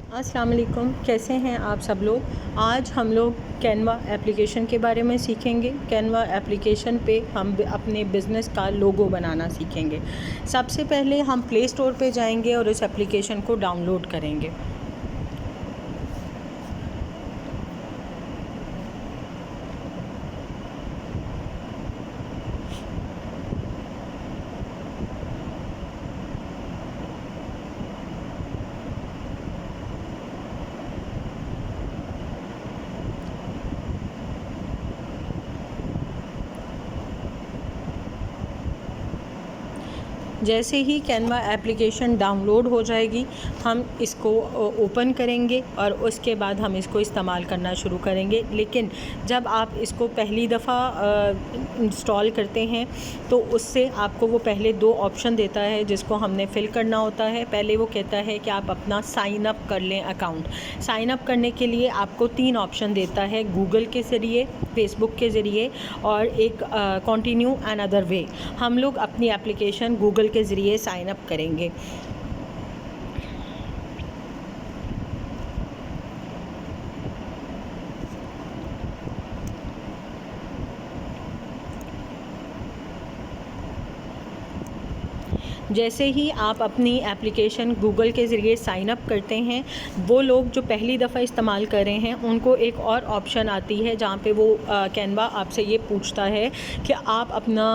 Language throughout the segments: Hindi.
अस्सलाम वालेकुम, कैसे हैं आप सब लोग। आज हम लोग कैनवा एप्लीकेशन के बारे में सीखेंगे। कैनवा एप्लीकेशन पे हम अपने बिज़नेस का लोगो बनाना सीखेंगे। सबसे पहले हम प्ले स्टोर पे जाएंगे और उस एप्लीकेशन को डाउनलोड करेंगे। जैसे ही कैनवा एप्लीकेशन डाउनलोड हो जाएगी, हम इसको ओपन करेंगे और उसके बाद हम इसको इस्तेमाल करना शुरू करेंगे। लेकिन जब आप इसको पहली दफ़ा इंस्टॉल करते हैं तो उससे आपको वो पहले दो ऑप्शन देता है जिसको हमने फ़िल करना होता है। पहले वो कहता है कि आप अपना साइन अप कर लें अकाउंट। साइन अप करने के लिए आपको 3 ऑप्शन देता है, गूगल के ज़रिए, फ़ेसबुक के ज़रिए और एक कंटिन्यू एंड अदर वे। हम लोग अपनी एप्लीकेशन गूगल के ज़रिए साइन अप करेंगे। जैसे ही आप अपनी एप्लीकेशन गूगल के ज़रिए साइन अप करते हैं, वो लोग जो पहली दफ़ा इस्तेमाल कर रहे हैं उनको एक और ऑप्शन आती है जहाँ पे वो कैनवा आपसे ये पूछता है कि आप अपना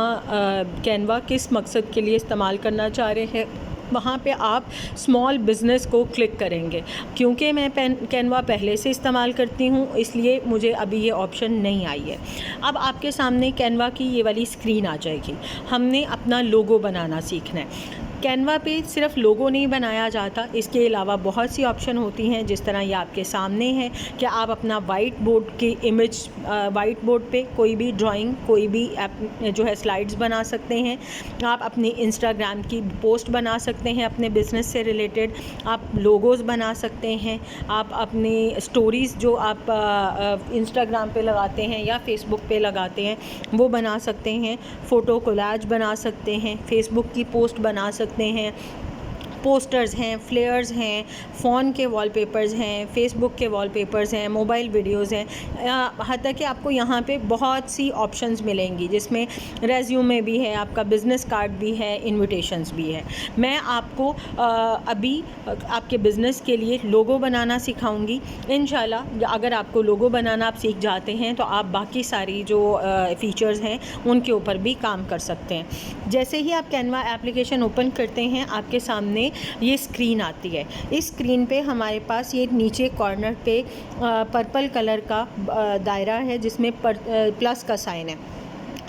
कैनवा किस मकसद के लिए इस्तेमाल करना चाह रहे हैं। वहाँ पे आप स्मॉल बिज़नेस को क्लिक करेंगे। क्योंकि मैं कैनवा पहले से इस्तेमाल करती हूँ इसलिए मुझे अभी ये ऑप्शन नहीं आई है। अब आपके सामने कैनवा की ये वाली स्क्रीन आ जाएगी। हमने अपना लोगो बनाना सीखना है। कैनवा पे सिर्फ लोगो नहीं बनाया जाता, इसके अलावा बहुत सी ऑप्शन होती हैं। जिस तरह ये आपके सामने है कि आप अपना वाइट बोर्ड की इमेज, वाइट बोर्ड पे कोई भी ड्राइंग, कोई भी जो है स्लाइड्स बना सकते हैं। आप अपनी इंस्टाग्राम की पोस्ट बना सकते हैं अपने बिज़नेस से रिलेटेड। आप लोगोज़ बना सकते हैं। आप अपनी स्टोरीज़ जो आप इंस्टाग्राम पे लगाते हैं या फेसबुक पे लगाते हैं वो बना सकते हैं। फ़ोटो कोलाज बना सकते हैं। फेसबुक की पोस्ट बना सकते हैं। पोस्टर्स हैं, फ्लेयर्स हैं, फ़ोन के वॉलपेपर्स हैं, फ़ेसबुक के वॉलपेपर्स हैं, मोबाइल वीडियोज़ हैं। यहाँ तक कि आपको यहाँ पे बहुत सी ऑप्शंस मिलेंगी जिसमें रेज़्यूमे भी है, आपका बिज़नेस कार्ड भी है, इनविटेशंस भी है। मैं आपको अभी आपके बिज़नेस के लिए लोगो बनाना सिखाऊंगी। इंशाल्लाह अगर आपको लोगो बनाना आप सीख जाते हैं तो आप बाकी सारी जो फ़ीचर्स हैं उनके ऊपर भी काम कर सकते हैं। जैसे ही आप कैनवा एप्लीकेशन ओपन करते हैं, आपके सामने ये स्क्रीन आती है। इस स्क्रीन पे हमारे पास ये नीचे कॉर्नर पे पर्पल कलर का दायरा है जिसमें प्लस का साइन है।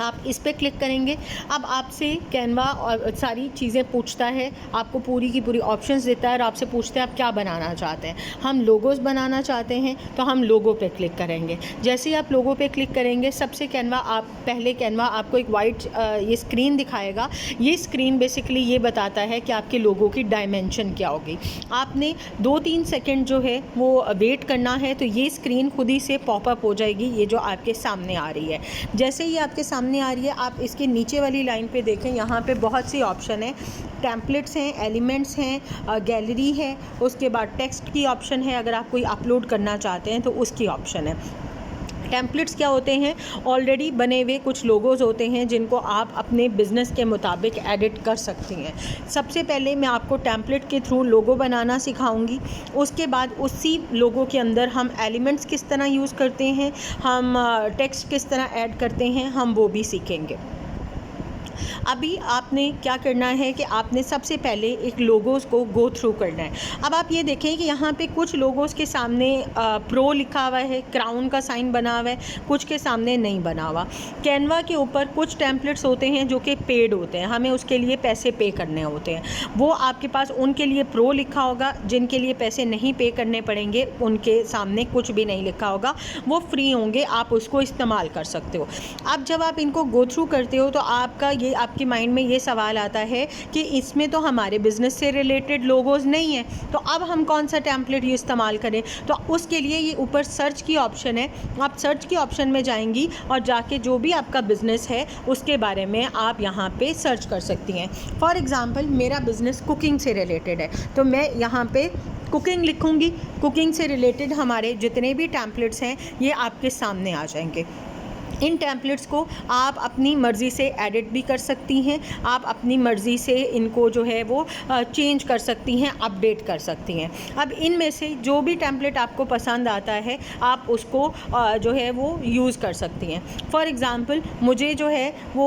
आप इस पे क्लिक करेंगे। अब आपसे कैनवा और सारी चीज़ें पूछता है, आपको पूरी की पूरी ऑप्शंस देता है और आपसे पूछते हैं आप क्या बनाना चाहते हैं। हम लोगोज़ बनाना चाहते हैं तो हम लोगो पे क्लिक करेंगे। जैसे ही आप लोगो पे क्लिक करेंगे, सबसे पहले कैनवा आपको एक वाइट ये स्क्रीन दिखाएगा। ये स्क्रीन बेसिकली ये बताता है कि आपके लोगो की डायमेंशन क्या होगी। आपने 2-3 सेकेंड जो है वो वेट करना है तो ये स्क्रीन खुद ही से पॉपअप हो जाएगी, ये जो आपके सामने आ रही है। जैसे ही आपके सामने आ रही है, आप इसके नीचे वाली लाइन पे देखें, यहाँ पे बहुत सी ऑप्शन है। टेम्पलेट्स हैं, एलिमेंट्स हैं, गैलरी है, उसके बाद टेक्स्ट की ऑप्शन है। अगर आप कोई अपलोड करना चाहते हैं तो उसकी ऑप्शन है। टेम्पलेट्स क्या होते हैं? ऑलरेडी बने हुए कुछ लोगोज़ होते हैं जिनको आप अपने बिज़नेस के मुताबिक एडिट कर सकती हैं। सबसे पहले मैं आपको टेम्पलेट के थ्रू लोगो बनाना सिखाऊंगी। उसके बाद उसी लोगो के अंदर हम एलिमेंट्स किस तरह यूज़ करते हैं, हम टेक्स्ट किस तरह ऐड करते हैं, हम वो भी सीखेंगे। अभी आपने क्या करना है कि आपने सबसे पहले एक लोगोज़ को गो थ्रू करना है। अब आप ये देखें कि यहाँ पे कुछ लोगोज़ के सामने प्रो लिखा हुआ है, क्राउन का साइन बना हुआ है, कुछ के सामने नहीं बना हुआ। कैनवा के ऊपर कुछ टेम्पलेट्स होते हैं जो कि पेड होते हैं, हमें उसके लिए पैसे पे करने होते हैं। वो आपके पास उनके लिए प्रो लिखा होगा, जिनके लिए पैसे नहीं पे करने पड़ेंगे उनके सामने कुछ भी नहीं लिखा होगा, वो फ्री होंगे, आप उसको इस्तेमाल कर सकते हो। अब जब आप इनको गो थ्रू करते हो तो आपके माइंड में ये सवाल आता है कि इसमें तो हमारे बिज़नेस से रिलेटेड लोगोज़ नहीं है, तो अब हम कौन सा टेम्पलेट ये इस्तेमाल करें। तो उसके लिए ये ऊपर सर्च की ऑप्शन है, आप सर्च की ऑप्शन में जाएंगी और जाके जो भी आपका बिज़नेस है उसके बारे में आप यहाँ पे सर्च कर सकती हैं। फॉर एग्ज़ाम्पल मेरा बिज़नेस कुकिंग से रिलेटेड है तो मैं यहाँ पे कुकिंग लिखूँगी, कुकिंग से रिलेटेड हमारे जितने भी टेम्पलेट्स हैं ये आपके सामने आ जाएंगे। इन टेम्पलेट्स को आप अपनी मर्ज़ी से एडिट भी कर सकती हैं, आप अपनी मर्ज़ी से इनको जो है वो चेंज कर सकती हैं, अपडेट कर सकती हैं। अब इनमें से जो भी टेम्पलेट आपको पसंद आता है आप उसको जो है वो यूज़ कर सकती हैं। फॉर एग्ज़ाम्पल मुझे जो है वो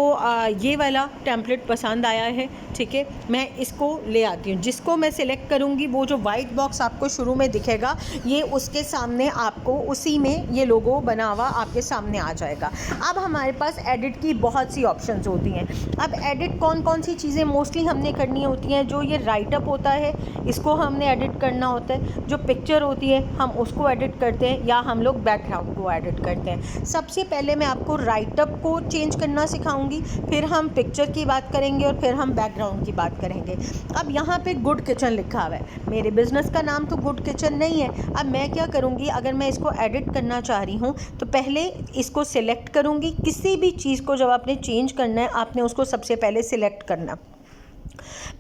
ये वाला टेम्पलेट पसंद आया है, ठीक है, मैं इसको ले आती हूँ। जिसको मैं सिलेक्ट करूँगी वो जो वाइट बॉक्स आपको शुरू में दिखेगा ये उसके सामने आपको उसी में ये लोगो बना हुआ आपके सामने आ जाएगा। अब हमारे पास एडिट की बहुत सी ऑप्शंस होती हैं। अब एडिट कौन कौन सी चीज़ें मोस्टली हमने करनी होती हैं, जो ये राइटअप होता है इसको हमने एडिट करना होता है, जो पिक्चर होती है हम उसको एडिट करते हैं, या हम लोग बैकग्राउंड को एडिट करते हैं। सबसे पहले मैं आपको राइटअप को चेंज करना सिखाऊंगी, फिर हम पिक्चर की बात करेंगे और फिर हम बैकग्राउंड की बात करेंगे। अब यहाँ पे गुड किचन लिखा हुआ है, मेरे बिज़नेस का नाम तो गुड किचन नहीं है। अब मैं क्या करूँगी, अगर मैं इसको एडिट करना चाह रही हूँ तो पहले इसको सिलेक्ट करूँगी। किसी भी चीज़ को जब आपने चेंज करना है आपने उसको सबसे पहले सिलेक्ट करना।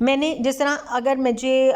मैंने जिस तरह अगर मुझे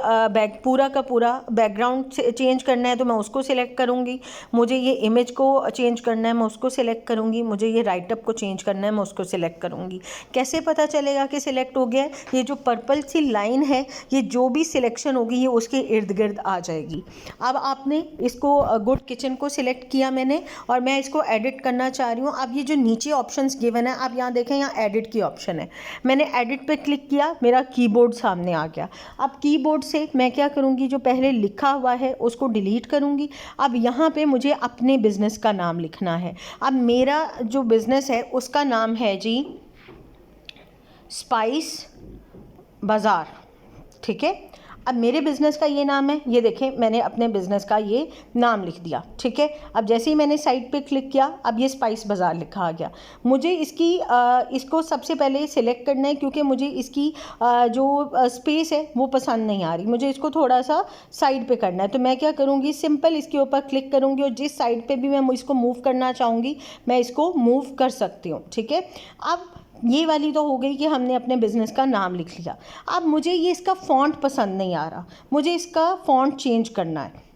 पूरा का पूरा बैकग्राउंड चेंज करना है तो मैं उसको सिलेक्ट करूँगी, मुझे ये इमेज को चेंज करना है मैं उसको सिलेक्ट करूँगी, मुझे ये राइटअप को चेंज करना है मैं उसको सिलेक्ट करूँगी। कैसे पता चलेगा कि सिलेक्ट हो गया है? ये जो पर्पल सी लाइन है ये जो भी सिलेक्शन होगी ये उसके इर्द गिर्द आ जाएगी। अब आपने इसको गुड किचन को सिलेक्ट किया मैंने और मैं इसको एडिट करना चाह रही हूँ। अब ये जो नीचे ऑप्शंस गिवन है आप यहाँ देखें, यहाँ एडिट की ऑप्शन है, मैंने एडिट पे क्लिक किया, मेरा कीबोर्ड सामने आ गया। अब कीबोर्ड से मैं क्या करूँगी, जो पहले लिखा हुआ है उसको डिलीट करूँगी। अब यहाँ पे मुझे अपने बिज़नेस का नाम लिखना है। अब मेरा जो बिज़नेस है उसका नाम है जी स्पाइस बाज़ार, ठीक है। अब मेरे बिज़नेस का ये नाम है, ये देखें मैंने अपने बिज़नेस का ये नाम लिख दिया, ठीक है। अब जैसे ही मैंने साइट पे क्लिक किया अब ये स्पाइस बाज़ार लिखा आ गया। मुझे इसको सबसे पहले सिलेक्ट करना है क्योंकि मुझे इसकी जो स्पेस है वो पसंद नहीं आ रही, मुझे इसको थोड़ा सा साइड पे करना है। तो मैं क्या करूँगी, सिंपल इसके ऊपर क्लिक करूँगी और जिस साइड पर भी मैं इसको मूव करना चाहूँगी मैं इसको मूव कर सकती हूँ, ठीक है। अब ये वाली तो हो गई कि हमने अपने बिज़नेस का नाम लिख लिया। अब मुझे ये इसका फ़ॉन्ट पसंद नहीं आ रहा, मुझे इसका फ़ॉन्ट चेंज करना है।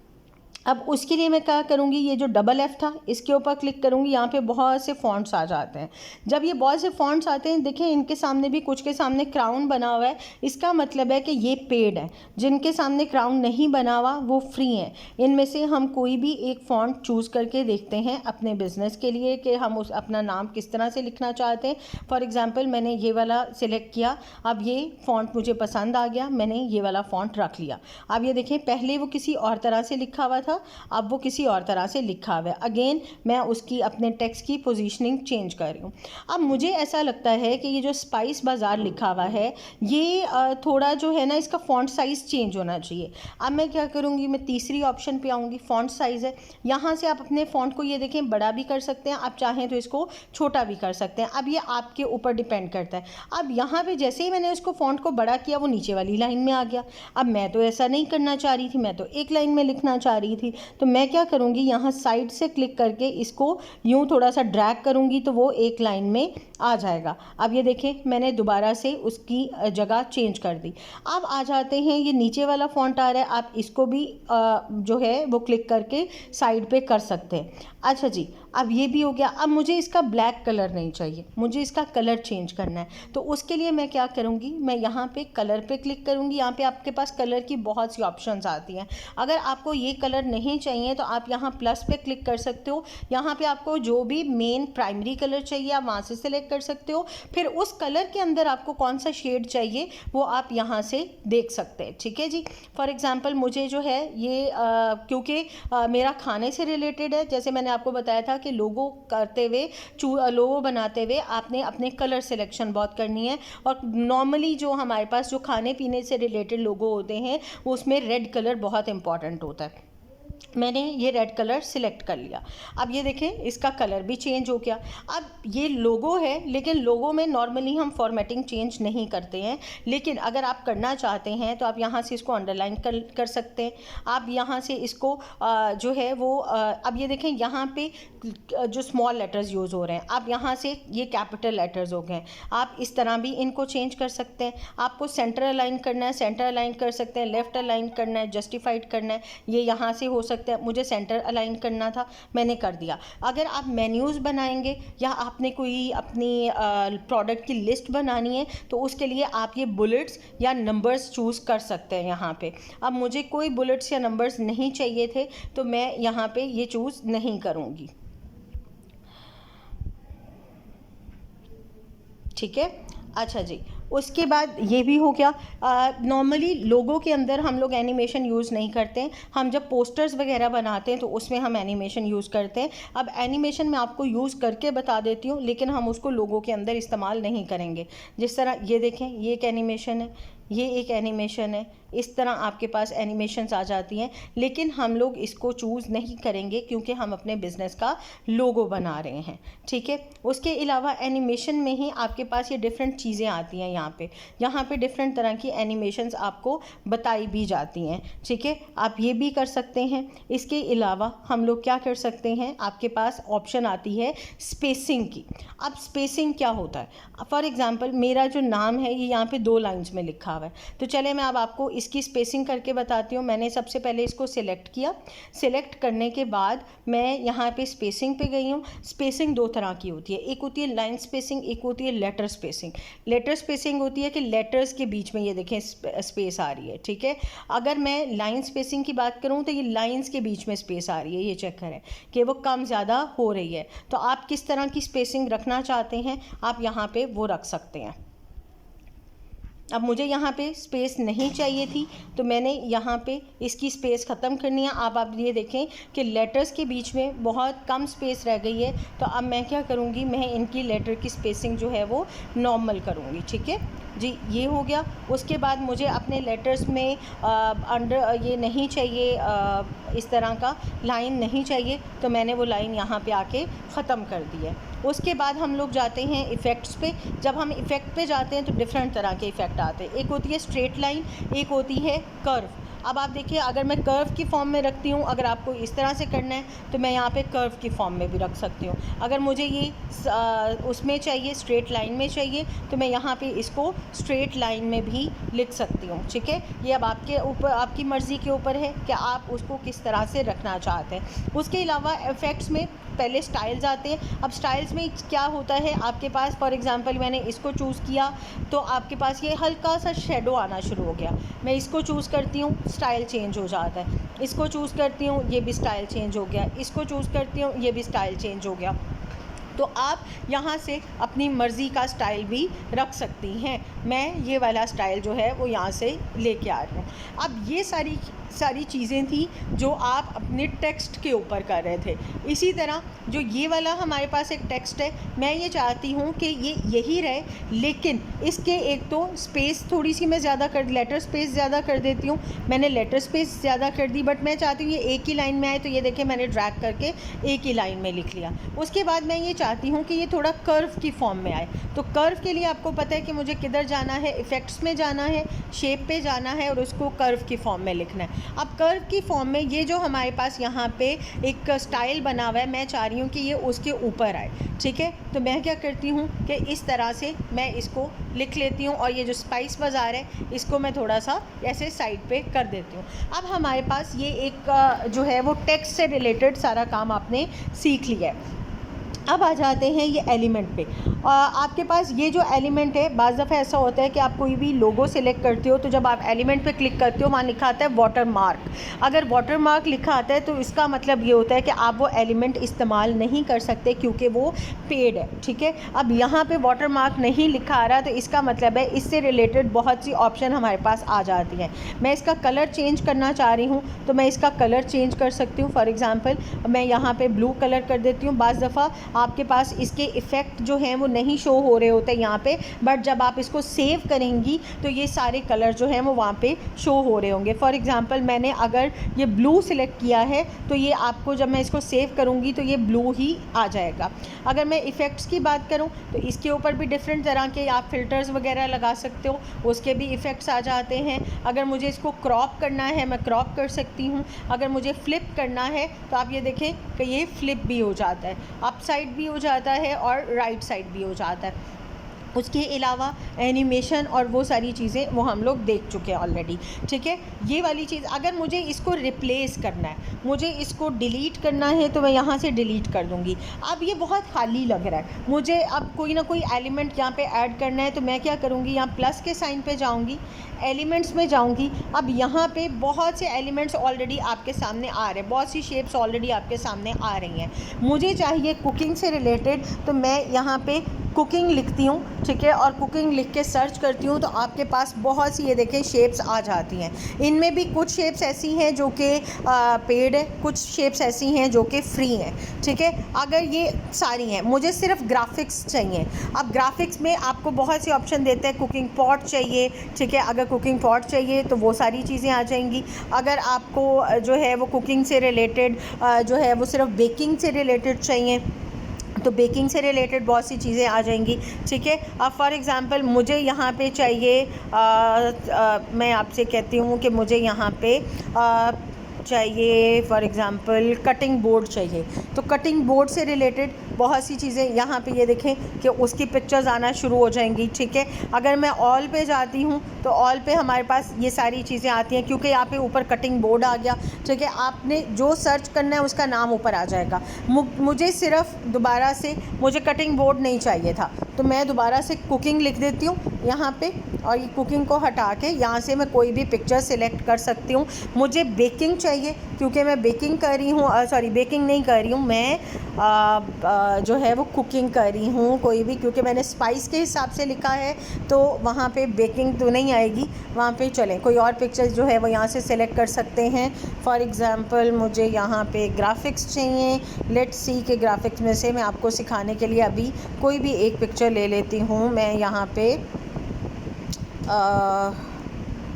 अब उसके लिए मैं क्या करूँगी, ये जो डबल F था इसके ऊपर क्लिक करूँगी, यहाँ पे बहुत से फ़ॉन्ट्स आ जाते हैं। जब ये बहुत से फ़ॉन्ट्स आते हैं देखें इनके सामने भी कुछ के सामने क्राउन बना हुआ है, इसका मतलब है कि ये पेड है। जिनके सामने क्राउन नहीं बना हुआ वो फ्री हैं। इनमें से हम कोई भी एक फ़ॉन्ट चूज़ करके देखते हैं अपने बिज़नेस के लिए कि हम अपना नाम किस तरह से लिखना चाहते हैं। फॉर एग्ज़ाम्पल मैंने ये वाला सिलेक्ट किया, अब ये फ़ॉन्ट मुझे पसंद आ गया, मैंने ये वाला फ़ॉन्ट रख लिया। अब ये देखें पहले वो किसी और तरह से लिखा हुआ था, अब वो किसी और तरह से लिखा हुआ है। अगेन मैं उसकी अपने टेक्स्ट की पोजीशनिंग चेंज कर रही हूँ। अब मुझे ऐसा लगता है कि ये जो स्पाइस बाज़ार लिखा हुआ है ये थोड़ा जो है ना इसका फ़ॉन्ट साइज़ चेंज होना चाहिए। अब मैं क्या करूँगी, मैं तीसरी ऑप्शन पे आऊँगी, फ़ॉन्ट साइज़ है, यहाँ से आप अपने फ़ॉन्ट को ये देखें बड़ा भी कर सकते हैं, आप चाहें तो इसको छोटा भी कर सकते हैं। अब ये आपके ऊपर डिपेंड करता है। अब यहाँ पर जैसे ही मैंने उसको फ़ॉन्ट को बड़ा किया वो नीचे वाली लाइन में आ गया। अब मैं तो ऐसा नहीं करना चाह रही थी, मैं तो एक लाइन में लिखना चाह रही थी। तो मैं क्या करूँगी, यहाँ साइड से क्लिक करके इसको यूँ थोड़ा सा ड्रैग करूँगी तो वो एक लाइन में आ जाएगा। अब ये देखें मैंने दोबारा से उसकी जगह चेंज कर दी। अब आ जाते हैं ये नीचे वाला फ़ॉन्ट आ रहा है, आप इसको भी जो है वो क्लिक करके साइड पे कर सकते हैं। अच्छा जी, अब ये भी हो गया। अब मुझे इसका ब्लैक कलर नहीं चाहिए, मुझे इसका कलर चेंज करना है। तो उसके लिए मैं क्या करूँगी, मैं यहाँ पे कलर पे क्लिक करूँगी। यहाँ पे आपके पास कलर की बहुत सी ऑप्शंस आती हैं। अगर आपको ये कलर नहीं चाहिए तो आप यहाँ प्लस पे क्लिक कर सकते हो। यहाँ पे आपको जो भी मेन प्राइमरी कलर चाहिए आप वहाँ से सिलेक्ट कर सकते हो। फिर उस कलर के अंदर आपको कौन सा शेड चाहिए वो आप यहाँ से देख सकते हैं, ठीक है जी। फॉर एग्ज़ाम्पल मुझे जो है ये क्योंकि मेरा खाने से रिलेटेड है, जैसे मैंने आपको बताया था कि लोगो करते हुए लोगो बनाते हुए आपने अपने कलर सिलेक्शन बहुत करनी है। और नॉर्मली जो हमारे पास जो खाने पीने से रिलेटेड लोगो होते हैं उसमें रेड कलर बहुत इंपॉर्टेंट होता है। मैंने ये रेड कलर सिलेक्ट कर लिया। अब ये देखें इसका कलर भी चेंज हो गया। अब ये लोगो है, लेकिन लोगो में नॉर्मली हम फॉर्मेटिंग चेंज नहीं करते हैं, लेकिन अगर आप करना चाहते हैं तो आप यहाँ से इसको अंडरलाइन कर सकते हैं। आप यहाँ से इसको जो है वो अब ये देखें यहाँ पे जो स्मॉल लेटर्स यूज़ हो रहे हैं, आप यहाँ से ये कैपिटल लेटर्स हो गए। आप इस तरह भी इनको चेंज कर सकते हैं। आपको सेंटर अलाइन करना है, सेंटर अलाइन कर सकते हैं। लेफ़्ट अलाइन करना है, जस्टिफाइड करना है, ये यहाँ से हो सकता है। मुझे सेंटर अलाइन करना था, मैंने कर दिया। अगर आप मेन्यूज़ बनाएंगे या आपने कोई अपनी प्रोडक्ट की लिस्ट बनानी है तो उसके लिए आप ये बुलेट्स या नंबर्स चूज़ कर सकते हैं यहाँ पे। अब मुझे कोई बुलेट्स या नंबर्स नहीं चाहिए थे तो मैं यहाँ पे ये चूज़ नहीं करूँगी। ठीक है, अच्छा जी। उसके बाद ये भी हो गया। नॉर्मली लोगों के अंदर हम लोग एनिमेशन यूज़ नहीं करते हैं। हम जब पोस्टर्स वगैरह बनाते हैं तो उसमें हम एनिमेशन यूज़ करते हैं। अब एनिमेशन मैं आपको यूज़ करके बता देती हूँ, लेकिन हम उसको लोगों के अंदर इस्तेमाल नहीं करेंगे। जिस तरह ये देखें, ये एक एनिमेशन है, ये एक एनिमेशन है। इस तरह आपके पास एनिमेशंस आ जाती हैं, लेकिन हम लोग इसको चूज़ नहीं करेंगे क्योंकि हम अपने बिज़नेस का लोगो बना रहे हैं। ठीक है, उसके अलावा एनिमेशन में ही आपके पास ये डिफरेंट चीज़ें आती हैं। यहाँ पे डिफरेंट तरह की एनिमेशंस आपको बताई भी जाती हैं। ठीक है, आप ये भी कर सकते हैं। इसके अलावा हम लोग क्या कर सकते हैं, आपके पास ऑप्शन आती है स्पेसिंग की। अब स्पेसिंग क्या होता है, फॉर एग्ज़ाम्पल मेरा जो नाम है ये यहाँ पे 2 लाइन्स में लिखा हुआ है, तो चले मैं अब आपको इसकी स्पेसिंग करके बताती हूँ। मैंने सबसे पहले इसको सिलेक्ट किया। सिलेक्ट करने के बाद मैं यहाँ पे स्पेसिंग पे गई हूँ। स्पेसिंग 2 तरह की होती है, एक होती है लाइन स्पेसिंग, एक होती है लेटर स्पेसिंग। लेटर स्पेसिंग होती है कि लेटर्स के बीच में ये देखें स्पेस आ रही है। ठीक है, अगर मैं लाइन स्पेसिंग की बात करूँ तो ये लाइन्स के बीच में स्पेस आ रही है, ये चेक करें कि वो कम ज़्यादा हो रही है। तो आप किस तरह की स्पेसिंग रखना चाहते हैं आप यहाँ पे वो रख सकते हैं। अब मुझे यहाँ पे स्पेस नहीं चाहिए थी तो मैंने यहाँ पे इसकी स्पेस ख़त्म करनी है। अब आप ये देखें कि लेटर्स के बीच में बहुत कम स्पेस रह गई है, तो अब मैं क्या करूँगी, मैं इनकी लेटर की स्पेसिंग जो है वो नॉर्मल करूँगी। ठीक है जी, ये हो गया। उसके बाद मुझे अपने लेटर्स में अंडर ये नहीं चाहिए, इस तरह का लाइन नहीं चाहिए, तो मैंने वो लाइन यहाँ पे आके ख़त्म कर दी है। उसके बाद हम लोग जाते हैं इफ़ेक्ट्स पे। जब हम इफ़ेक्ट पे जाते हैं तो डिफरेंट तरह के इफ़ेक्ट आते हैं। एक होती है स्ट्रेट लाइन, एक होती है कर्व। अब आप देखिए, अगर मैं कर्व की फॉर्म में रखती हूँ, अगर आपको इस तरह से करना है तो मैं यहाँ पे कर्व की फॉर्म में भी रख सकती हूँ। अगर मुझे ये उसमें चाहिए, स्ट्रेट लाइन में चाहिए, तो मैं यहाँ पे इसको स्ट्रेट लाइन में भी लिख सकती हूँ। ठीक है, ये अब आपके ऊपर, आपकी मर्ज़ी के ऊपर है कि आप उसको किस तरह से रखना चाहते हैं। उसके अलावा इफ़ेक्ट्स में पहले स्टाइल्स आते हैं। अब स्टाइल्स में क्या होता है, आपके पास फॉर एग्ज़ाम्पल मैंने इसको चूज़ किया तो आपके पास ये हल्का सा शेडो आना शुरू हो गया। मैं इसको चूज़ करती हूँ, स्टाइल चेंज हो जाता है। इसको चूज़ करती हूँ, ये भी स्टाइल चेंज हो गया। इसको चूज़ करती हूँ, ये भी स्टाइल चेंज हो गया। तो आप यहाँ से अपनी मर्ज़ी का स्टाइल भी रख सकती हैं। मैं ये वाला स्टाइल जो है वो यहाँ से लेके आ रही हूँ। अब ये सारी चीज़ें थी जो आप अपने टेक्स्ट के ऊपर कर रहे थे। इसी तरह जो ये वाला हमारे पास एक टेक्स्ट है, मैं ये चाहती हूँ कि ये यही रहे, लेकिन इसके एक तो स्पेस थोड़ी सी मैं ज़्यादा कर, लेटर स्पेस ज़्यादा कर देती हूँ। मैंने लेटर स्पेस ज़्यादा कर दी, बट मैं चाहती हूँ ये एक ही लाइन में आए, तो ये देखिए मैंने ड्रैग करके एक ही लाइन में लिख लिया। उसके बाद मैं ये चाहती हूँ कि ये थोड़ा कर्व की फॉर्म में आए, तो कर्व के लिए आपको पता है कि मुझे किधर जाना है, इफ़ेक्ट्स में जाना है, शेप पे जाना है और उसको कर्व की फॉर्म में लिखना है। अब कर्व की फॉर्म में ये जो हमारे पास यहाँ पे एक स्टाइल बना हुआ है, मैं चाह रही हूँ कि ये उसके ऊपर आए। ठीक है, तो मैं क्या करती हूँ कि इस तरह से मैं इसको लिख लेती हूँ और ये जो स्पाइस बाज़ार है इसको मैं थोड़ा सा ऐसे साइड पे कर देती हूँ। अब हमारे पास ये एक जो है वो टेक्स्ट से रिलेटेड सारा काम आपने सीख लिया है। अब आ जाते हैं ये एलिमेंट पे। आपके पास ये जो एलिमेंट है, बाज़ दफ़ा ऐसा होता है कि आप कोई भी लोगो सेलेक्ट करते हो तो जब आप एलिमेंट पे क्लिक करते हो वहाँ लिखा आता है वाटर मार्क। अगर वाटर मार्क लिखा आता है तो इसका मतलब ये होता है कि आप वो एलिमेंट इस्तेमाल नहीं कर सकते क्योंकि वो पेड है। ठीक है, अब यहाँ पे वाटर मार्क नहीं लिखा आ रहा तो इसका मतलब है इससे रिलेटेड बहुत सी ऑप्शन हमारे पास आ जाती हैं। मैं इसका कलर चेंज करना चाह रही हूँ तो मैं इसका कलर चेंज कर सकती हूँ। फॉर एग्ज़ाम्पल मैं यहाँ पर ब्लू कलर कर देती हूँ। बाज़ दफ़ा आपके पास इसके इफ़ेक्ट जो हैं वो नहीं शो हो रहे होते यहाँ पे, बट जब आप इसको सेव करेंगी तो ये सारे कलर जो हैं वो वहाँ पे शो हो रहे होंगे। फॉर एग्ज़ाम्पल मैंने अगर ये ब्लू सिलेक्ट किया है तो ये आपको जब मैं इसको सेव करूँगी तो ये ब्लू ही आ जाएगा। अगर मैं इफ़ेक्ट्स की बात करूँ तो इसके ऊपर भी डिफरेंट तरह के आप फ़िल्टर्स वगैरह लगा सकते हो, उसके भी इफ़ेक्ट्स आ जाते हैं। अगर मुझे इसको क्रॉप करना है मैं क्रॉप कर सकती हूँ। अगर मुझे फ़्लिप करना है तो आप ये देखें कि ये फ़्लिप भी हो जाता है, अप साइड भी हो जाता है और राइट साइड भी हो जाता है। उसके अलावा एनिमेशन और वो सारी चीज़ें वो हम लोग देख चुके हैं ऑलरेडी, ठीक है। ये वाली चीज़ अगर मुझे इसको रिप्लेस करना है, मुझे इसको डिलीट करना है तो मैं यहाँ से डिलीट कर दूँगी। अब ये बहुत खाली लग रहा है, मुझे अब कोई ना कोई एलिमेंट यहाँ पे ऐड करना है तो मैं क्या करूँगी, यहाँ प्लस के साइन पे जाऊँगी, एलिमेंट्स में जाऊँगी। अब यहाँ पे बहुत से एलिमेंट्स ऑलरेडी आपके सामने आ रहे हैं, बहुत सी शेप्स ऑलरेडी आपके सामने आ रही हैं। मुझे चाहिए कुकिंग से रिलेटेड तो मैं यहाँ पे कुकिंग लिखती हूँ, ठीक है, और कुकिंग लिख के सर्च करती हूँ तो आपके पास बहुत सी ये देखें शेप्स आ जाती हैं। इनमें भी कुछ शेप्स ऐसी हैं जो कि पेड है, कुछ शेप्स ऐसी हैं जो कि फ्री हैं, ठीक है। अगर ये सारी हैं, मुझे सिर्फ ग्राफिक्स चाहिए। अब ग्राफिक्स में आपको बहुत से ऑप्शन देते हैं, कुकिंग पॉट चाहिए, ठीक है। अगर कुकिंग पॉट चाहिए तो वो सारी चीज़ें आ जाएंगी। अगर आपको जो है वो कुकिंग से रिलेटेड जो है वो सिर्फ बेकिंग से रिलेटेड चाहिए तो बेकिंग से रिलेटेड बहुत सी चीज़ें आ जाएंगी, ठीक है। अब फॉर एग्ज़ाम्पल मुझे यहाँ पे चाहिए मैं आपसे कहती हूँ कि मुझे यहाँ पे चाहिए फॉर एग्ज़ाम्पल कटिंग बोर्ड चाहिए, तो कटिंग बोर्ड से रिलेटेड बहुत सी चीज़ें यहाँ पे ये देखें कि उसकी पिक्चर्स आना शुरू हो जाएंगी, ठीक है। अगर मैं ऑल पे जाती हूँ तो ऑल पे हमारे पास ये सारी चीज़ें आती हैं क्योंकि यहाँ पे ऊपर कटिंग बोर्ड आ गया, ठीक है। आपने जो सर्च करना है उसका नाम ऊपर आ जाएगा। मुझे सिर्फ दोबारा से मुझे कटिंग बोर्ड नहीं चाहिए था तो मैं दोबारा से कुकिंग लिख देती हूँ यहाँ पे, और ये कुकिंग को हटा के यहाँ से मैं कोई भी पिक्चर सिलेक्ट कर सकती हूँ। मुझे बेकिंग चाहिए क्योंकि मैं बेकिंग कर रही हूँ, सॉरी बेकिंग नहीं कर रही हूँ मैं जो है वो कुकिंग कर रही हूँ कोई भी, क्योंकि मैंने स्पाइस के हिसाब से लिखा है तो वहाँ पे बेकिंग तो नहीं आएगी। वहाँ पे चलें कोई और पिक्चर जो है वो यहाँ से सिलेक्ट कर सकते हैं। फॉर एग्ज़ाम्पल मुझे यहाँ पे ग्राफिक्स चाहिए, लेट्स सी के ग्राफिक्स में से मैं आपको सिखाने के लिए अभी कोई भी एक पिक्चर ले लेती हूँ। मैं यहाँ पे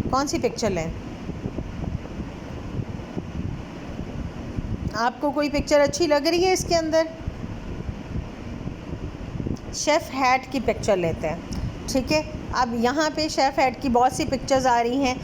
कौन सी पिक्चर लें, आपको कोई पिक्चर अच्छी लग रही है इसके अंदर? शेफ़ हैट की पिक्चर लेते हैं, ठीक है। अब यहाँ पे शेफ़ हैट की बहुत सी पिक्चर्स आ रही हैं,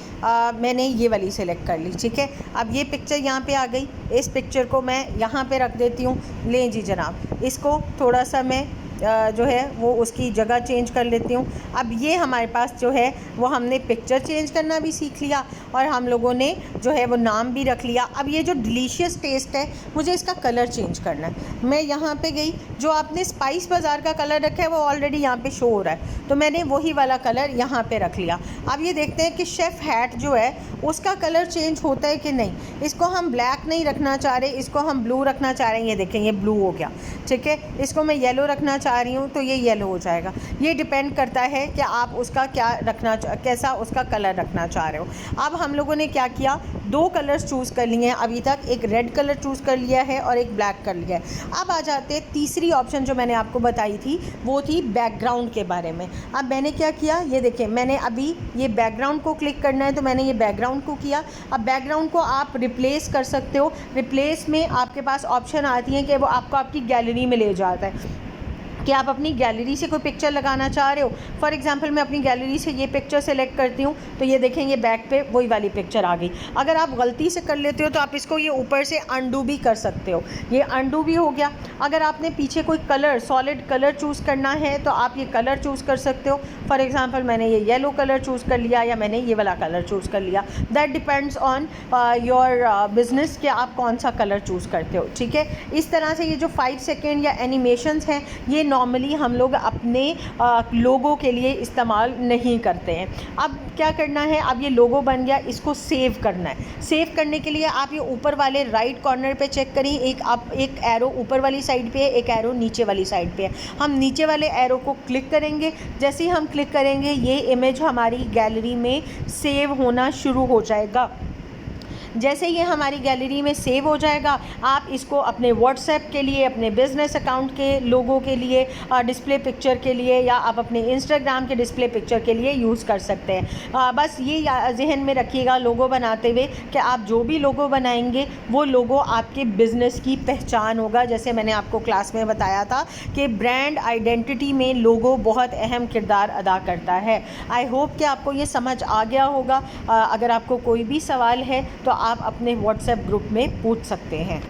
मैंने ये वाली सेलेक्ट कर ली, ठीक है। अब ये पिक्चर यहाँ पे आ गई, इस पिक्चर को मैं यहाँ पे रख देती हूँ। लें जी जनाब, इसको थोड़ा सा मैं जो है वो उसकी जगह चेंज कर लेती हूँ। अब ये हमारे पास जो है वो हमने पिक्चर चेंज करना भी सीख लिया और हम लोगों ने जो है वो नाम भी रख लिया। अब ये जो डिलीशियस टेस्ट है मुझे इसका कलर चेंज करना है। मैं यहाँ पे गई, जो आपने स्पाइस बाज़ार का कलर रखा है वो ऑलरेडी यहाँ पे शो हो रहा है तो मैंने वही वाला कलर यहाँ पे रख लिया। अब ये देखते हैं कि शेफ़ हैट जो है उसका कलर चेंज होता है कि नहीं। इसको हम ब्लैक नहीं रखना चाह रहे, इसको हम ब्लू रखना चाह रहे हैं। ये देखें ये ब्लू हो गया, ठीक है। इसको मैं येलो रखना चाह रही हूँ तो ये येलो हो जाएगा। ये डिपेंड करता है कि आप उसका क्या रखना, कैसा उसका कलर रखना चाह रहे हो। अब हम लोगों ने क्या किया, दो कलर्स चूज़ कर लिए हैं अभी तक, एक रेड कलर चूज़ कर लिया है और एक ब्लैक कर लिया है। अब आ जाते हैं तीसरी ऑप्शन जो मैंने आपको बताई थी, वो थी बैकग्राउंड के बारे में। अब मैंने क्या किया, ये देखें मैंने अभी ये बैकग्राउंड को क्लिक करना है तो मैंने ये बैकग्राउंड को किया। अब बैकग्राउंड को आप रिप्लेस कर सकते हो। रिप्लेस में आपके पास ऑप्शन आती है कि वो आपको आपकी गैलरी में ले जाता है कि आप अपनी गैलरी से कोई पिक्चर लगाना चाह रहे हो। फॉर एग्ज़ाम्पल मैं अपनी गैलरी से ये पिक्चर सेलेक्ट करती हूँ तो ये देखेंगे बैक पे वही वाली पिक्चर आ गई। अगर आप गलती से कर लेते हो तो आप इसको ये ऊपर से अंडू भी कर सकते हो, ये अंडू भी हो गया। अगर आपने पीछे कोई कलर, सॉलिड कलर चूज़ करना है तो आप ये कलर चूज़ कर सकते हो। फॉर एग्ज़ाम्पल मैंने ये येलो कलर चूज़ कर लिया या मैंने ये वाला कलर चूज़ कर लिया। That depends on your business कि आप कौन सा कलर चूज़ करते हो, ठीक है। इस तरह से ये जो 5 सेकेंड या एनिमेशंस हैं ये नॉर्मली हम लोग अपने लोगों के लिए इस्तेमाल नहीं करते हैं। अब क्या करना है, अब ये लोगो बन गया, इसको सेव करना है। सेव करने के लिए आप ये ऊपर वाले राइट कॉर्नर पे चेक करें, एक एरो ऊपर वाली साइड पे है, एक एरो नीचे वाली साइड पे है। हम नीचे वाले एरो को क्लिक करेंगे, जैसे ही हम क्लिक करेंगे ये इमेज हमारी गैलरी में सेव होना शुरू हो जाएगा। जैसे ये हमारी गैलरी में सेव हो जाएगा, आप इसको अपने व्हाट्सएप के लिए, अपने बिज़नेस अकाउंट के लोगों के लिए, डिस्प्ले पिक्चर के लिए, या आप अपने इंस्टाग्राम के डिस्प्ले पिक्चर के लिए यूज़ कर सकते हैं। बस ये जहन में रखिएगा लोगो बनाते हुए कि आप जो भी लोगो बनाएंगे वो लोगो आपके बिज़नेस की पहचान होगा। जैसे मैंने आपको क्लास में बताया था कि ब्रांड आइडेंटिटी में लोगो बहुत अहम किरदार अदा करता है। आई होप कि आपको ये समझ आ गया होगा। अगर आपको कोई भी सवाल है तो आप अपने व्हाट्सएप ग्रुप में पूछ सकते हैं।